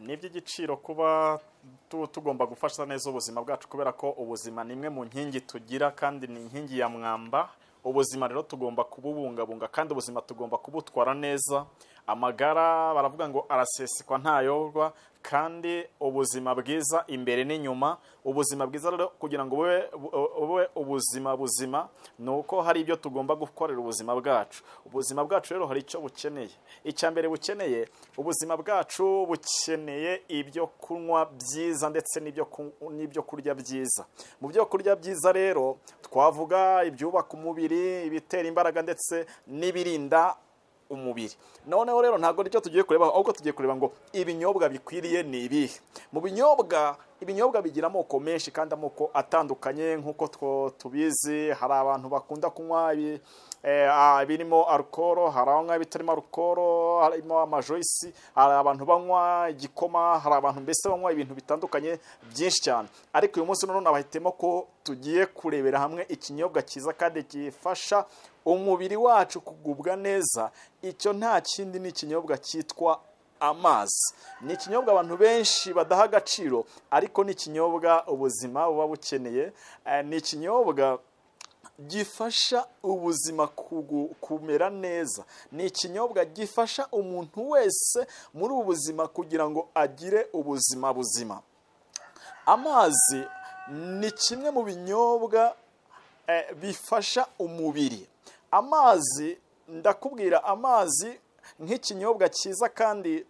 ni iby'igiciro kuba tugomba gufasha neza ubuzima bwacu, kubera ko ubuzima ni imwe mu nkingi tugira kandi ni inkingi ya mwamba. Ubuzima rero tugomba kububungabunga kandi ubuzima tugomba kubutwara neza. Amagara baravuga ngo arasesekwa ntayorwa, kandi ubuzima bwiza imbere n'inyuma. Ubuzima bwiza rero kugira ngo ube ubuzima buzima nuko hari ibyo tugomba gukorera ubuzima bwacu. Ubuzima bwacu rero hari icyo bukeneye. Icya mbere bukeneye, ubuzima bwacu bukeneye ibyo kunywa byiza ndetse n'ibyo kurya byiza. Mu byo kurya byiza rero twavuga ibyubaka umubiri, ibitera imbaraga ndetse n'ibirinda umubiri. Noneho rero ntabwo nicyo tugiye kureba, ahubwo tugiye kureba ngo ibinyobwa bikwiriye ni ibihe. Mu ibinyobwa bigira amoko menshi kandi amoko atandukanye. Nk'uko tubizi, hari abantu bakunda kunywa birimo alcohol, hari abanywa bitarimo alcohol, harimo amajoyisi, hari abantu banywa igikoma, hari abantu mbese banywa ibintu bitandukanye byinshi cyane. Ariko uyu munsi none abahitemo ko tugiye kurebera hamwe ikinyobwa cyiza kandi gifasha umubiri wacu kugubwa neza. Icyo nta kindi ni ikinyobwa cyitwa amazi. Ni ikinyobwa abantu benshi badaha agaciro, ariko ni ikinyobwa ubuzima buba bukeneye. Ni ikinyobwa gifasha ubuzima kumera neza. Ni ikinyobwa gifasha umuntu wese muri ubu buzima kugira ngo agire ubuzima buzima. Amazi ni kimwe mu binyobwa bifasha umubiri. Amazi, ndakubwira, amazi nk'ikinyobwa cyiza kandi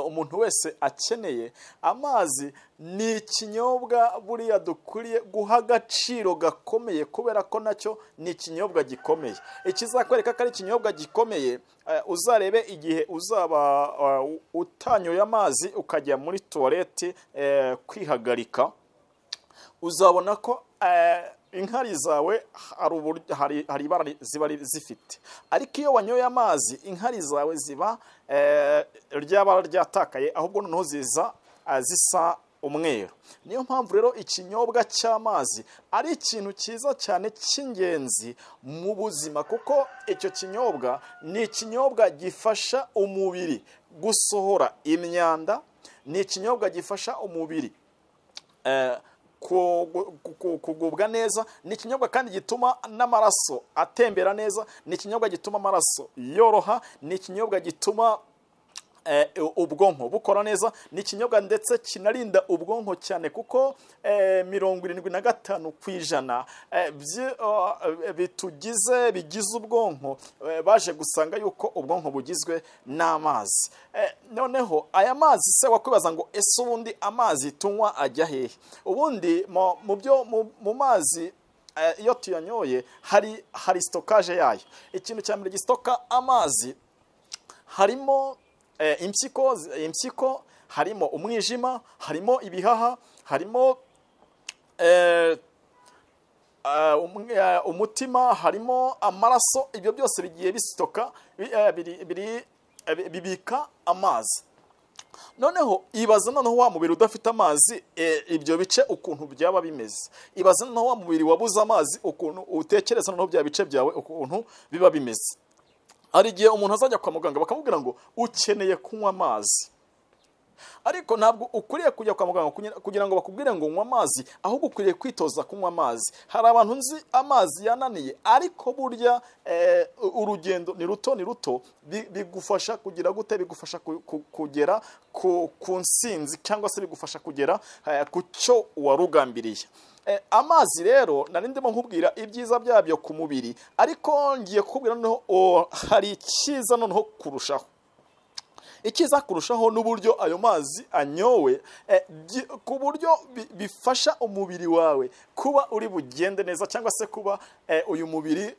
umuntu wese akeneye. Amazi ni ikinyobwa buriya dukwiriye guha agaciro gakomeye, kubera ko nacyo ni ikinyobwa gikomeye. Ikizakwereka ko ari ikinyobwa gikomeye, uzarebe igihe uzaba utanyoye amazi ukajya muri tuwarete kwihagarika, uzabona ko inkari zawe hari ibara ziba zifite. Ariko iyo wanyoye amazi, inkari zawe ziba ryabara ryatakaye, ahubwo noneho ziza zisa umweru. Niyo mpamvu rero ikinyobwa cy'amazi ari ikintu cyiza cyane cy'ingenzi mu buzima, kuko icyo kinyobwa ni ikinyobwa gifasha umubiri gusohora imyanda. Ni ikinyobwa gifasha umubiri kugubwa neza. Ni ikinyobwa kandi gituma n'amaraso atembera neza. Ni ikinyobwa gituma amaraso yoroha. Ni ikinyobwa gituma ubwonko bukora neza. Ni ikinyobwa ndetse kinarinda ubwonko cyane, kuko 75% bigize ubwonko baje gusanga yuko ubwonko bugizwe n'amazi. Noneho aya mazi se wakwibaza ngo ese ubundi amazi tunywa ajya hehe? Ubundi mu mazi iyo tuyanyoye hari stockage yayo. Ikintu cya mbere gisitoka amazi harimo impyiko, harimo umwijima, harimo ibihaha, harimo umutima, harimo amaraso. Ibyo byose bigiye bisitoka, bibika amazi. Noneho ibaza noneho wa mubiri udafite amazi, ibyo bice ukuntu byaba bimeze. Ibaza noneho wa mubiri wabuze amazi, ukuntu utekereza noneho bya bice byawe ukuntu biba bimeze. Hari igihe umuntu azajya kwa muganga bakamubwira ngo ukeneye kunywa amazi, ariko ntabwo ukwiriye kujya kwa muganga kugira ngo bakubwire ngo unywa amazi, ahubwo ukwiriye kwitoza kunywa amazi. Hari abantu nzi amazi yananiye, ariko burya urugendo ni ruto bigufasha kugira gute? Bigufasha kugera ku nsinzi, cyangwa se bigufasha kugera ku cyo warugambiriye. Amazi rero nari ndimo nkubwira ibyiza byabyo ku mubiri, ariko ngiye kukubwira noneho hari icyiza noneho kurushaho. Icyiza kurushaho n'uburyo ayo mazi anyowe, ku buryo bifasha umubiri wawe kuba uri bugende neza, cyangwa se kuba uyu mubiri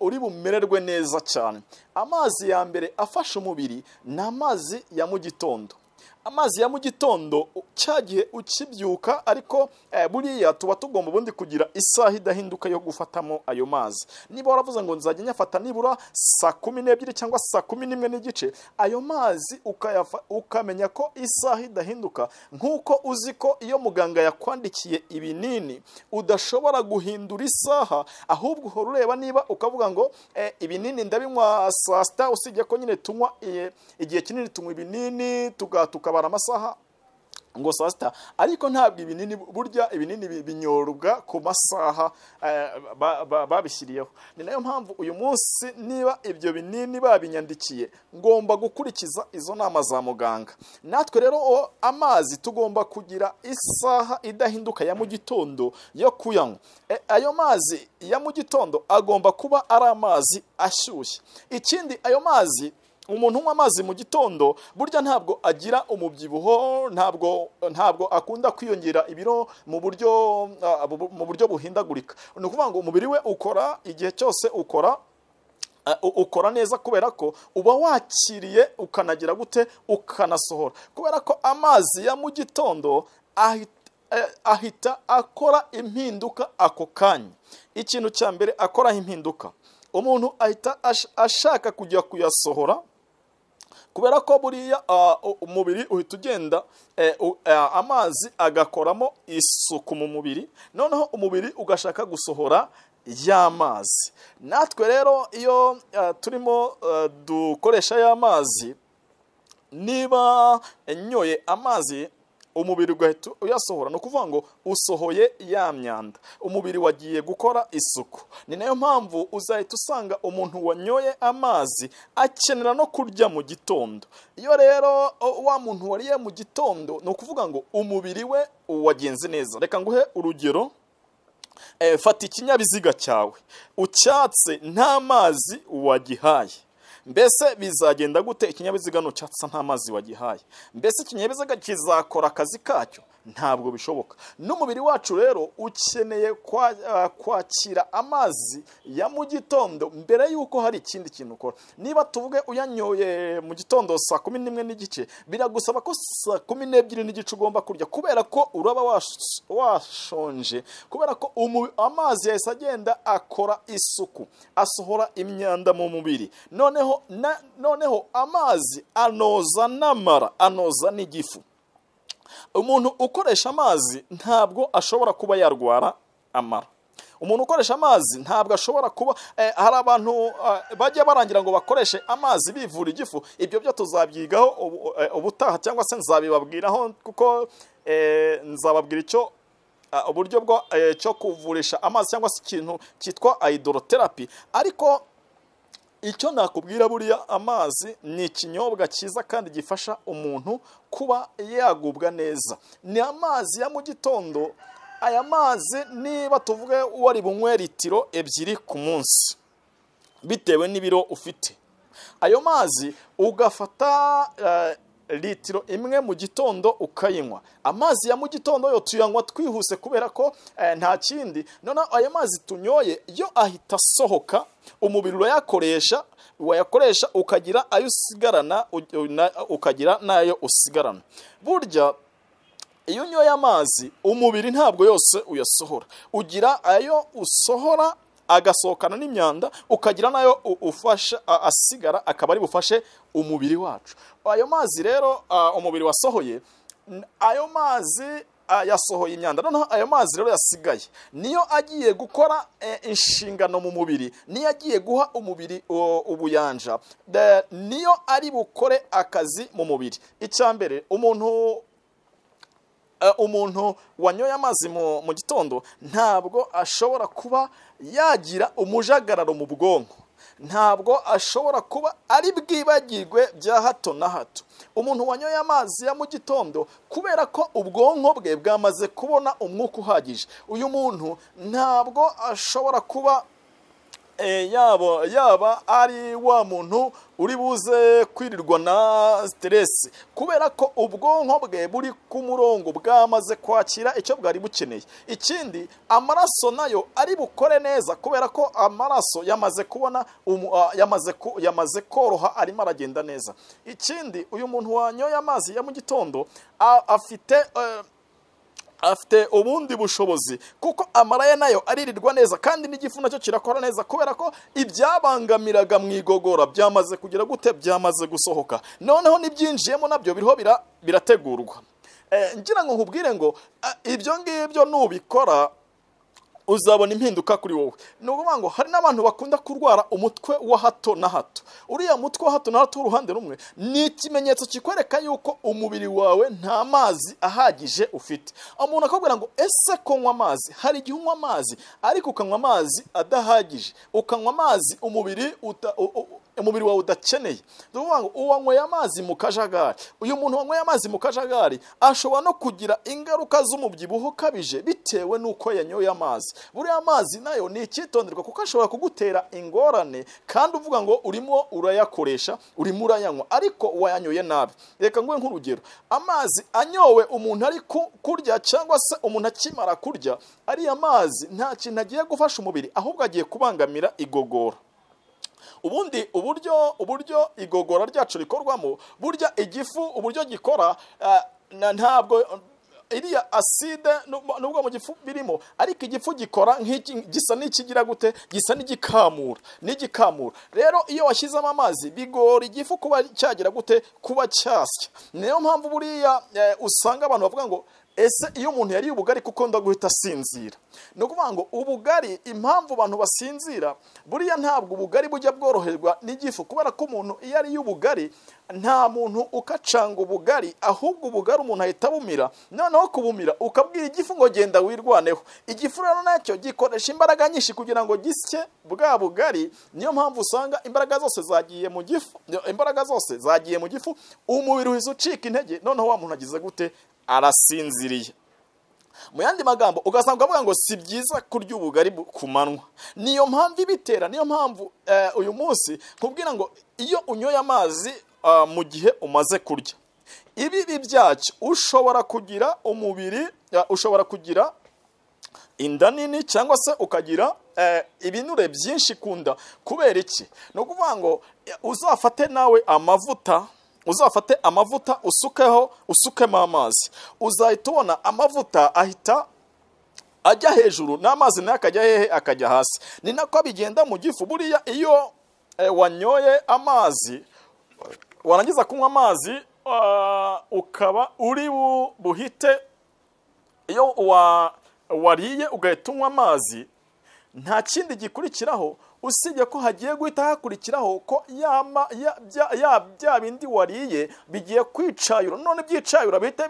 uri bumererwe neza cyane. Amazi ya mbere afasha umubiri ni amazi ya mu gitondo. amazi ya mu gitondo cyagiye ukibyuka, ariko buriya tuba tugomba ubundi kugira isaha idahinduka yo gufatamo ayo mazi. Niba waravuze ngo nzajya nyafata nibura saa 12 cyangwa saa 11 n'igice, ayo mazi ukamenya ko isaha idahinduka, nk'uko uzi ko iyo muganga yakwandikiye ibinini udashobora guhindura isaha, ahubwo uhora ureba niba ukavuga ngo ibinini ndabinywa saa 6, usibye ko nyine tunywa igihe kinini tunywa ibinini tukabara amasaha ngo saa 6, ariko ntabwo ibinini burya ibinini binyorwa ku masaha babishyiriyeho. Ni nayo mpamvu uyu munsi niba ibyo binini babinyandikiye ngomba gukurikiza izo nama za muganga. Natwe rero amazi tugomba kugira isaha idahinduka ya mu gitondo yo kuyanywa. Ayo mazi ya mu gitondo agomba kuba ari amazi ashyushye. Ikindi, ayo mazi, umuntu unywa amazi mu gitondo burya ntabwo agira umubyibuho, ntabwo akunda kwiyongera ibiro mu buryo buhindagurika. Ni ukuvuga ngo umubiri we ukora igihe cyose ukora neza, kubera ko uba wakiriye ukanagira gute ukanasohora, kubera ko amazi ya mu gitondo ahita akora impinduka ako kanya. Ikintu cya mbere akoraho impinduka, umuntu ahita ashaka kujya kuyasohora, kubera ko buriya umubiri uhita ugenda amazi agakoramo isuku mu mubiri, noneho umubiri ugashaka gusohora y'amazi. Natwe rero iyo turimo dukoresha y'amazi, niba nyoye amazi umubiri ugahita uyasohora, no kuvuga ngo usohoye ya myanda, umubiri wagiye gukora isuku. Ni nayo mpamvu uzahita usanga umuntu wanyoye amazi akenera no kurya mu gitondo. Iyo rero wa muntu wariye mu gitondo, no kuvuga ngo umubiri we wagenze neza. Reka nguhe urugero. Fata ikinyabiziga cyawe ucyatse nta mazi wagihaye, mbese bizagenda gute? Ikinyabiziga nucyatsa nta mazi wagihaye, mbese ikinyabiziga kizakora akazi kacyo? Ntabwo bishoboka. N'umubiri wacu rero ukeneye kwakira amazi ya mu gitondo mbere yuko hari ikindi kintu ukora. Niba tuvuge uyanyoye mu gitondo saa 11 n'igice, biragusaba ko saa 12 n'igice ugomba kurya, kubera ko uraba washonje, kubera ko amazi yahise agenda akora isuku, asohora imyanda mu mubiri. Noneho amazi anoza n'amara, anoza n'igifu. Umuntu ukoresha amazi ntabwo ashobora kuba yarwara amara. Umuntu ukoresha amazi ntabwo ashobora kuba hari abantu bajya barangira ngo bakoreshe amazi bivura igifu. Ibyo byo tuzabyigaho ubutaha, cyangwa se nzabibabwiraho, kuko nzababwira icyo uburyo cyo kuvurisha amazi, cyangwa se ikintu cyitwa hydrotherapy. Ariko icyo nakubwira, buriya amazi ni ikinyobwa cyiza kandi gifasha umuntu kuba yagubwa neza. Ni amazi ya mu gitondo. Aya mazi niba tuvuge wari bunywe litiro 2 ku munsi, bitewe n'ibiro ufite, ayo mazi ugafata litiro 1 mu gitondo ukayinywa. Amazi ya mu gitondo yo tuyanywa twihuse, kubera ko nta kindi. None ayo mazi tunyoye yo ahita asohoka, umubiri wayakoresha ukagira ayo usigarana, ukagira nayo usigarana. Burya iyo unyoye amazi umubiri ntabwo yose uyasohora, ugira ayo usohora agasohokana n'imyanda, ukagira nayo ufasha asigara, akaba ari bufashe umubiri wacu. Ayo mazi rero umubiri wasohoye, ayo mazi yasohoye imyanda, noneho ayo mazi rero yasigaye niyo agiye gukora inshingano mu mubiri, niyo agiye guha umubiri ubuyanja, niyo ari bukore akazi mu mubiri. Icyambere, umuntu wanyoye amazi mu gitondo ntabwo ashobora kuba yagira umujagararo mu bwonko, ntabwo ashobora kuba ari bwibagirwe bya hato na hato. Umuntu wanyoye amazi ya mu gitondo, kubera ko ubwonko bwe bwamaze kubona umwuka uhagije, uyu muntu ntabwo ashobora kuba yaba ari wa muntu uri buze kwirirwa na stress kubera ko ubwonko bwe buri ku murongo bwamaze kwakira icyo bwari bukeneye. Ikindi amaraso nayo ari bukore neza kubera ko amaraso yamaze kubona yamaze koroha arimo aragenda neza. Ikindi uyu muntu wanyoye amazi ya mu gitondo afite ubundi bushobozi kuko amaraye nayo aririrwa neza kandi n'igifu nacyo kirakora neza kubera ko ibyabangamiraga mu igogora byamaze kugira gute, byamaze gusohoka, noneho nibyinjiyemo nabyo biriho birategurwa. Ngira ngo nkubwire ngo ibyo ngibyo nubikora uzabona impinduka kuri wowe. Nukuvuga ngo hari n'abantu bakunda kurwara umutwe wa hato na hato. Uriya mutwe wa hato na hato uruhande rumwe ni ikimenyetso kikwereka yuko umubiri wawe nta mazi ahagije ufite. Umuntu akubwira ngo ese kunywa amazi, hari igihe unywa amazi ariko ukanywa amazi adahagije, ukanywa amazi umubiri wawe udakeneye. Nukuvuga ngo uwanyweye amazi mu kajagari, uyu muntu wanyweye amazi mu kajagari ashobora no kugira ingaruka z'umubyibuho ukabije bitewe n'uko yanyoye amazi. Buriya amazi nayo ni icyitonderwa kuko ashobora kugutera ingorane kandi uvuga ngo urimo urayakoresha, urimo urayanywa ariko wayanyoye nabi. Reka nguhe nk'urugero, amazi anyowe umuntu ari kurya cyangwa se umuntu akimara kurya, ariya mazi nta kintu agiye gufasha umubiri ahubwo agiye kubangamira igogora. Ubundi uburyo igogora ryacu rikorwamo, burya igifu uburyo gikora ntabwo iriya acide nubwo mu gifu birimo, ariko igifu gikora gisa n'ikigira gute, gisa n'igikamura. Rero iyo washyizemo amazi bigora igifu kuba cyagira gute, kuba cyasya. Niyo mpamvu buriya usanga abantu bavuga ngo ese iyo umuntu yariye ubugari kuko ndaguhita asinzira. Ni ukuvuga ngo ubugari, impamvu abantu basinzira buriya ntabwo ubugari bujya bworoherwa n'igifu kubera ko umuntu iyo ariye ubugari nta muntu ukacanga ubugari, ahubwo ubugari umuntu ahita bumira, noneho kubumira ukabwira igifu ngo genda wirwaneho. Igifu rero nacyo gikoresha imbaraga nyinshi kugira ngo gisye bwa bugari. Niyo mpamvu usanga imbaraga zose zagiye mu gifu, umubiri uhise ucika intege, noneho wa muntu agize gute, arasinziriye. Mu yandi magambo ugasanga avuga ngo si byiza kurya ubugari ku manywa. Niyo mpamvu ibitera, niyo mpamvu uyu munsi nkubwira ngo iyo unyoye amazi mu gihe umaze kurya, ibibi byacyo ushobora kugira umubiri, ushobora kugira inda nini cyangwa se ukagira ibinure byinshi ku nda. Kubera iki? Ni ukuvuga ngo uzafate nawe amavuta usukemo amazi, uzahita ubona amavuta ahita ajya hejuru n'amazi nayo akajya hehe, akajya hasi. Ni nako bigenda mu gifu. Buriya iyo wanyoye amazi, warangiza kunywa amazi ukaba uri buhite, iyo wariye ugahita unywa amazi, nta kindi gikurikiraho usibye ko hagiye guhita hakurikiraho ko bya bindi wariye bigiye kwicayura. None byicayura bihita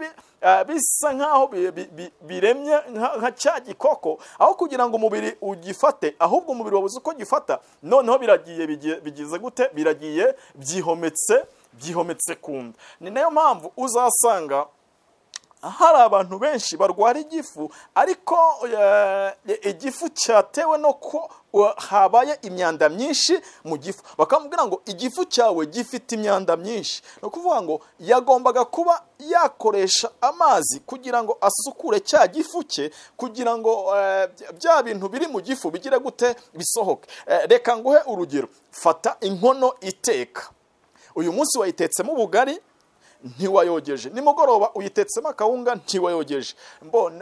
bisa nkaho biremye nka cya gikoko, aho kugira ngo umubiri ugifate, ahubwo umubiri wabuze uko gifata, noneho bigize gute, biragiye byihometse ku nda. Ni nayo mpamvu uzasanga hari abantu benshi barwara igifu, ariko igifu cyatewe no ko habaye imyanda myinshi mu gifu. Bakamubwira ngo igifu cyawe gifite imyanda myinshi. No kuvuga ngo yagombaga kuba yakoresha amazi kugira ngo asukure cya gifu cye, kugira ngo bya bintu biri mu gifu bigire gute, bisohoke. Reka nguhe urugero, fata inkono iteka. Uyu munsi wayitetsemo ubugari ntiwayogeje, nimugoroba uyitetsemo akawunga ntiwayogeje,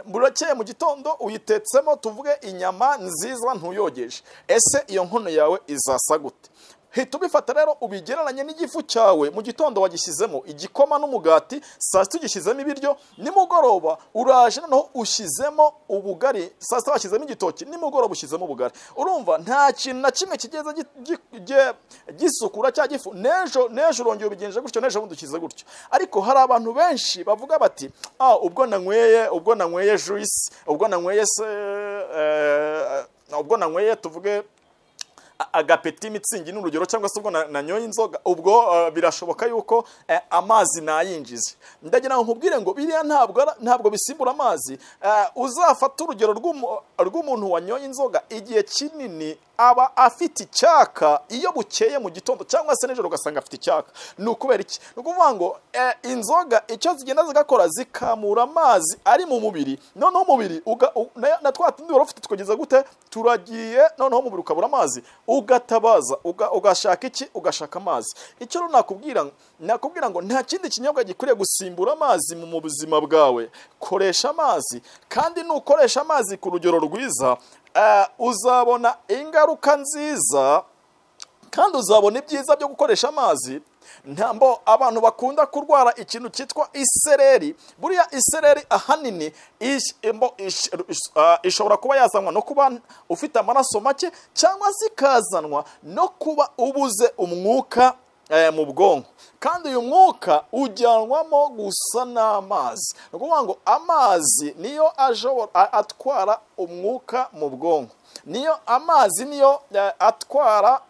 burakeye mu gitondo uyitetsemo tuvuge inyama nziza ntuyogeje. Ese iyo nkono yawe izasa gute? Hita ubifata rero ubigereranye n'igifu cyawe. Mu gitondo wagishyizemo igikoma n'umugati, saa sita ugishyizemo ibiryo, nimugoroba uraje noneho ushyizemo ubugari, saa sita washyizemo igitoki, nimugoroba ushyizemo ubugari. Urumva nta kintu na kimwe kigeze gisukura cya gifu. Nejo urongera ubigenje gutyo, nejo bundi ukize gutyo. Ariko hari abantu benshi bavuga bati ubwo nanyweye juice, ubwo nanyweye tuvuge agapeti mitsingi n'urugero, cyangwa se ubwo nanyoye inzoga, ubwo birashoboka yuko amazi nayinjize. Ndagira ngo nkubwire ngo biriya ntabwo bisimbura amazi. Uzafata urugero rw'umuntu wanyoye inzoga igihe kinini aba afite icyaka iyo bukeye mu gitondo cyangwa se nijoro ugasanga afite icyaka. Ni ukubera iki? Ni ukuvuga ngo inzoga icyo zigenda zigakora zikamura amazi ari mu mubiri, noneho umubiri na twa tundi wari ufite tukageza gute turagiye, noneho umubiri ukabura amazi, ugatabaza ugashaka iki? Ugashaka amazi. Icyo rero nakubwira ngo nta kindi kinyobwa gikwiriye gusimbura amazi mu buzima bwawe. Koresha amazi, kandi nukoresha amazi ku rugero rwiza uzabona ingaruka nziza kandi uzabona ibyiza byo gukoresha amazi. Ntambo abantu bakunda kurwara ikintu cyitwa isereri. Buriya isereri ahanini ishobora kuba yazanwa no kuba ufite amaraso make, cyangwa zikazanwa no kuba ubuze umwuka mu bwonko, kandi uyu mwuka ujyanwamo gusa n'amazi. Ni ukuvuga ngo amazi niyo atwara umwuka mu bwonko, amazi niyo atwara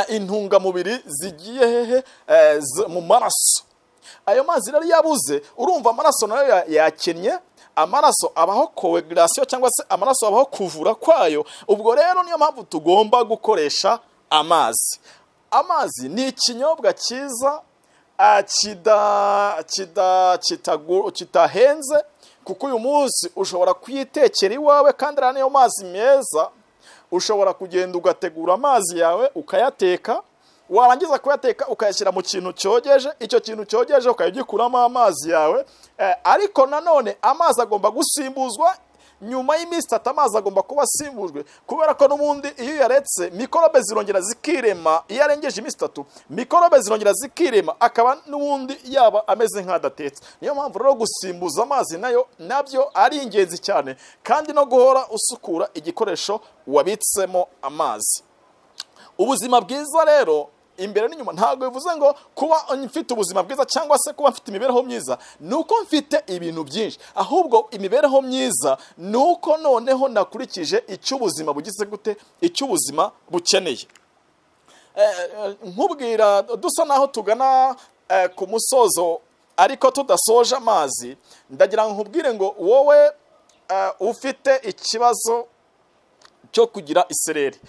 intungamubiri zigiye hehe mu maraso. Ayo mazi rero yabuze, urumva amaraso nayo yakennye, amaraso abaho coagulation cyangwa se amaraso abaho kuvura kwayo. Ubwo rero niyo mpamvu tugomba gukoresha amazi. Amazi ni ikinyobwa cyiza kitahenze, kuko uyu munsi ushobora kuyitekera iwawe, kandi ari niyo mazi meza. Ushobora kugenda ugategura amazi yawe ukayateka, warangiza kuyateka ukayashyira mu kintu cyogeje, icyo kintu cyogeje ukagikuramo amazi yawe. Ariko nanone amazi agomba gusimbuzwa nyuma y'iminsi 3. Amazi agomba kuba asimbujwe, kubera ko n'ubundi iyo yaretse mikorobe zirongera zikirema. Iyo arengeje iminsi 3 mikorobe zirongera zikirema, akaba n'ubundi yaba ameze nk'adatetse. Niyo mpamvu rero gusimbuza amazi nabyo ari ingenzi cyane, kandi no guhora usukura igikoresho wabitsemo amazi. Ubuzima bwiza rero imbere n'inyuma ntabwo bivuze ngo kuba mfite ubuzima bwiza cyangwa se kuba mfite imibereho myiza nuko mfite ibintu byinshi, ahubwo imibereho myiza nuko noneho nakurikije icyo ubuzima bugize gute, icyo ubuzima bukeneye. Nkubwira dusa naho tugana ku musozo ariko tudasoje amazi, ndagira ngo nkubwire ngo wowe ufite ikibazo cyo kugira isereri,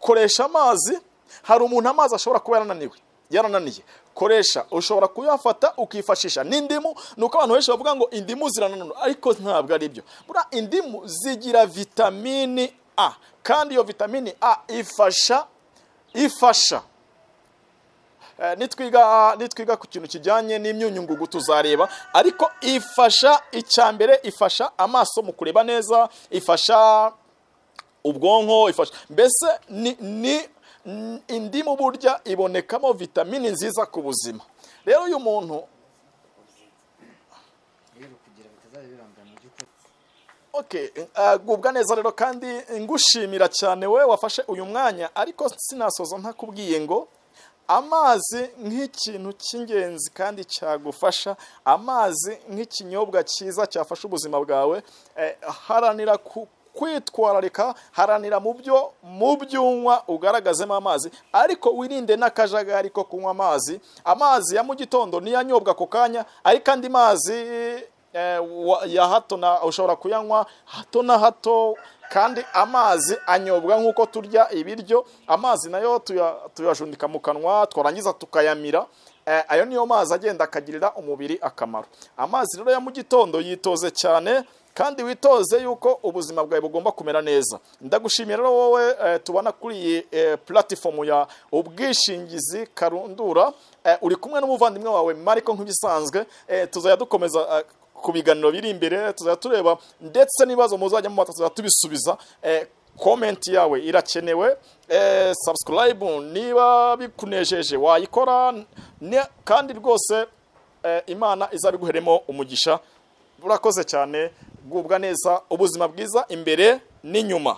koresha amazi. Hari umuntu amazi ashobora kuba yarananiye, koresha, ushobora kuyafata ukifashisha n'indimu. Nuko abantu benshi bavuga ngo indimu zirananura, ariko ntabwo ari byo. Bura indimu zigira vitamini A, kandi iyo vitamini A ifasha nitwiga ku kintu kijyanye n'imyunyungugu tuzareba, ariko ifasha icyambere, ifasha amaso mu kureba neza, ifasha ubwonko, ifasha mbese ni indimu burya ibonekamo vitamini nziza ku buzima. Rero uyu muntu gubwa neza rero, kandi ngushimira cyane we wafashe uyu mwanya. Ariko sinasoza ntakubwiye ngo amazi nk'ikintu cy'ingenzi kandi cyagufasha, amazi nk'ikinyobwa cyiza cyafasha ubuzima bwawe. Haranira kwitwararika, haranira mu byunywa ugaragazemo amazi, ariko wirinde n'akajagari ko kunywa amazi. Amazi ya mu gitondo niyanyobwa ako kanya, ariko andi mazi ya hato ushobora kuyanywa hato na hato, kandi amazi anyobwa nk'uko turya ibiryo. Amazi nayo tuyajundika mu kanwa, twarangiza tukayamira. Ayo niyo mazi agenda akagirira umubiri akamaro. Amazi rero ya mu gitondo yitoze cyane, kandi witoze yuko ubuzima bwawe bugomba kumera neza. Ndagushimira rero wowe tubana kuri iyi platform ya ubwishingizi Karundura. Uri kumwe n'umuvandimwe wawe Mariko nk'ibisanzwe. Tuzajya dukomeza ku biganiro biri imbere, tuzajya tureba ndetse n'ibibazo muzajya mu tuzajya tubisubiza. Comment yawe irakenewe. Subscribe niba bikunejeje wayikora, kandi rwose Imana izabiguheremo umugisha. Urakoze cyane, gubwa neza, ubuzima bwiza imbere n'inyuma.